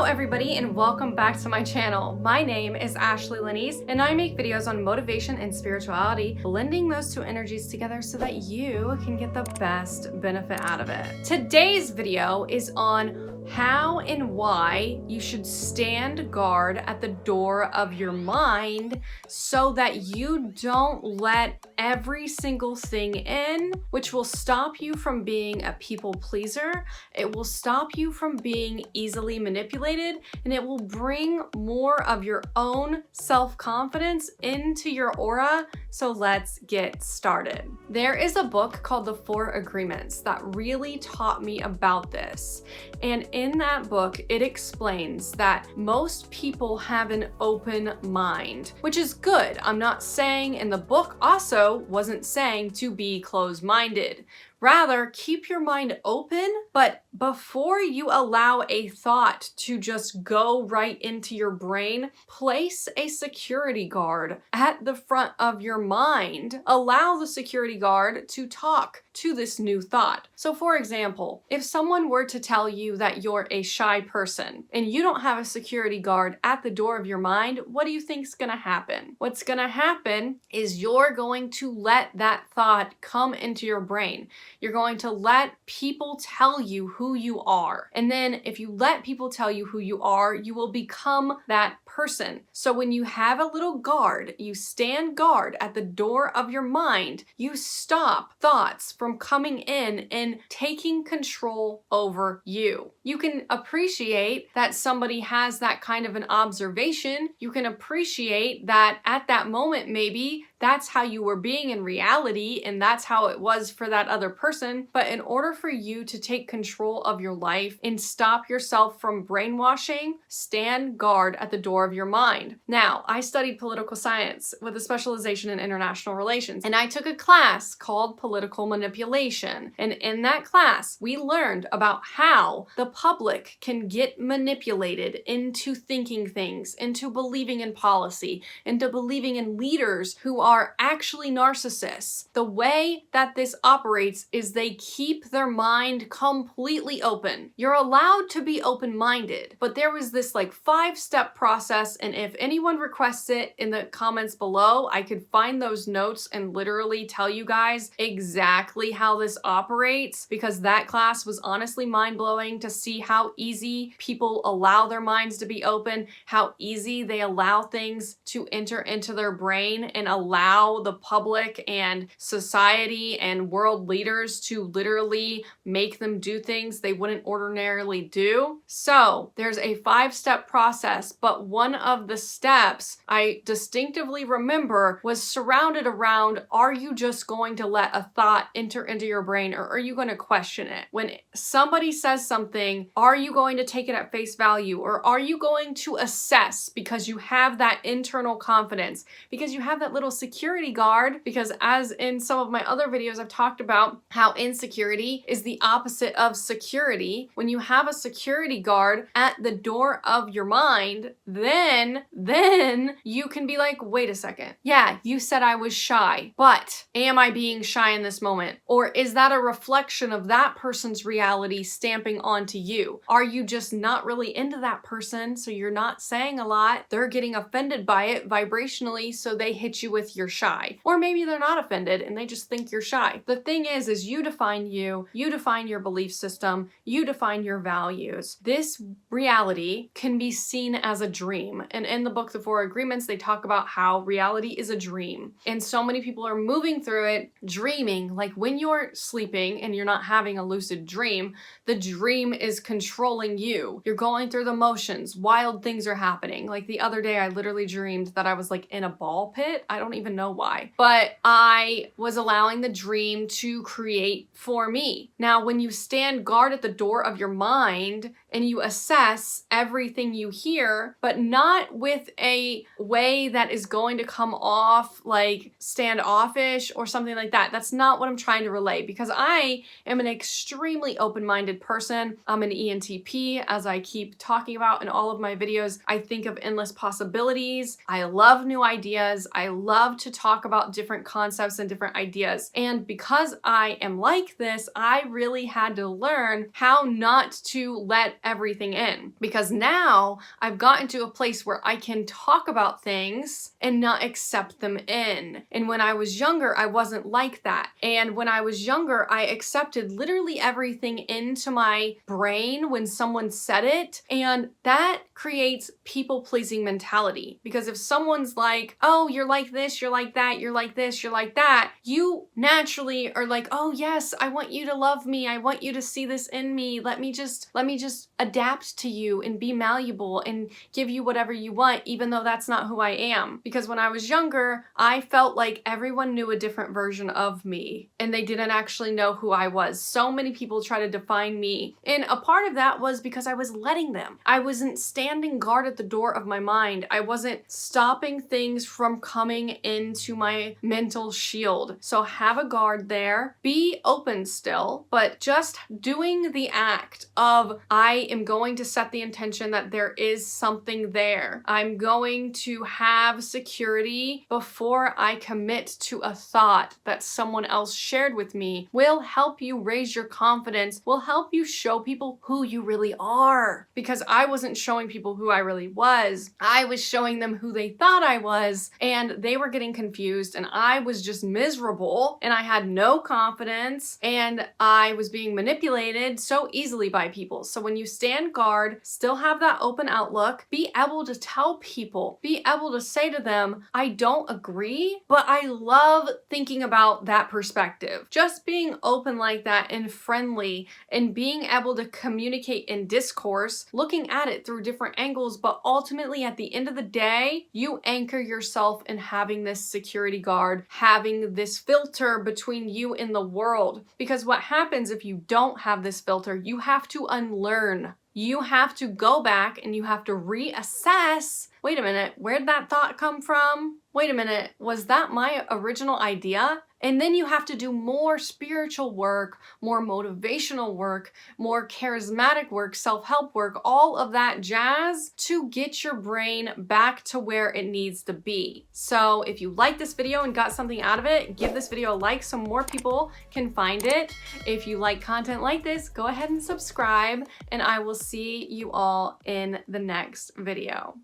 Hello everybody and welcome back to my channel. My name is Ashley Linnies and I make videos on motivation and spirituality, blending those two energies together so that you can get the best benefit out of it. Today's video is on how and why you should stand guard at the door of your mind so that you don't let every single thing in, which will stop you from being a people pleaser. It will stop you from being easily manipulated, and it will bring more of your own self-confidence into your aura. So let's get started. There is a book called The 4 Agreements that really taught me about this. And in that book, it explains that most people have an open mind, which is good. I'm not saying, and the book also wasn't saying to be closed-minded. Rather, keep your mind open, but before you allow a thought to just go right into your brain, place a security guard at the front of your mind. Allow the security guard to talk to this new thought. So for example, if someone were to tell you that you're a shy person and you don't have a security guard at the door of your mind, what do you think is going to happen? What's going to happen is you're going to let that thought come into your brain. You're going to let people tell you who you are. And then if you let people tell you who you are, you will become that person. So when you have a little guard, you stand guard at the door of your mind, you stop thoughts from coming in and taking control over you. You can appreciate that somebody has that kind of an observation. You can appreciate that at that moment, maybe that's how you were being in reality and that's how it was for that other person. But in order for you to take control of your life and stop yourself from brainwashing, stand guard at the door of your mind. Now, I studied political science with a specialization in international relations, and I took a class called political manipulation. And in that class, we learned about how the public can get manipulated into thinking things, into believing in policy, into believing in leaders who are actually narcissists. The way that this operates is they keep their mind completely open. You're allowed to be open-minded, but there was this like 5-step process, and if anyone requests it in the comments below, I could find those notes and literally tell you guys exactly how this operates, because that class was honestly mind-blowing to see how easy people allow their minds to be open, how easy they allow things to enter into their brain and allow the public and society and world leaders to literally make them do things they wouldn't ordinarily do. So there's a 5-step process, but one of the steps I distinctively remember was surrounded around, are you just going to let a thought enter into your brain, or are you going to question it? When somebody says something, are you going to take it at face value, or are you going to assess because you have that internal confidence, because you have that little security guard? Because as in some of my other videos, I've talked about how insecurity is the opposite of security. When you have a security guard at the door of your mind, then you can be like, wait a second. Yeah, you said I was shy, but am I being shy in this moment? Or is that a reflection of that person's reality stamping onto you? Are you just not really into that person, so you're not saying a lot? They're getting offended by it vibrationally, so they hit you with your shy. Or maybe they're not offended and they just think you're shy. The thing is you define you define your belief system, you define your values. This reality can be seen as a dream. And in the book, The 4 Agreements, they talk about how reality is a dream. And so many people are moving through it, dreaming. Like when you're sleeping and you're not having a lucid dream, the dream is controlling you. You're going through the motions, wild things are happening. Like the other day, I literally dreamed that I was like in a ball pit. I don't even know why, but I was allowing the dream to create for me. Now, when you stand guard at the door of your mind and you assess everything you hear, but not with a way that is going to come off like standoffish or something like that. That's not what I'm trying to relay, because I am an extremely open-minded person. I'm an ENTP, as I keep talking about in all of my videos. I think of endless possibilities. I love new ideas. I love to talk about different concepts and different ideas. And because I am like this, I really had to learn how not to let everything in, because now I've gotten to a place where I can talk about things and not accept them in. And when I was younger, I wasn't like that. And when I was younger, I accepted literally everything into my brain when someone said it. And that creates people-pleasing mentality. Because if someone's like, oh, you're like this, you're like that, you're like this, you're like that, you naturally are like, oh yes, I want you to love me. I want you to see this in me. Let me just adapt to you and be malleable and give you whatever you want, even though that's not who I am. Because when I was younger, I felt like everyone knew a different version of me and they didn't actually know who I was. So many people try to define me. And a part of that was because I was letting them. I wasn't standing guard at the door of my mind. I wasn't stopping things from coming into my mental shield. So have a guard there. Be open still, but just doing the act of I am going to set the intention that there is something there. I'm going to have security before I commit to a thought that someone else shared with me will help you raise your confidence, will help you show people who you really are. Because I wasn't showing people who I really was. I was showing them who they thought I was, and they were getting confused, and I was just miserable, and I had no confidence, and I was being manipulated so easily by people. So when you stand guard, still have that open outlook, be able to tell people, be able to say to them, I don't agree, but I love thinking about that perspective. Just being open like that and friendly and being able to communicate in discourse, looking at it through different angles, but ultimately at the end of the day, you anchor yourself in having this security guard, having this filter between you and the world. Because what happens if you don't have this filter, you have to unlearn. You have to go back and you have to reassess. Wait a minute, where'd that thought come from? Wait a minute, was that my original idea? And then you have to do more spiritual work, more motivational work, more charismatic work, self-help work, all of that jazz to get your brain back to where it needs to be. So if you like this video and got something out of it, give this video a like so more people can find it. If you like content like this, go ahead and subscribe, and I will see you all in the next video.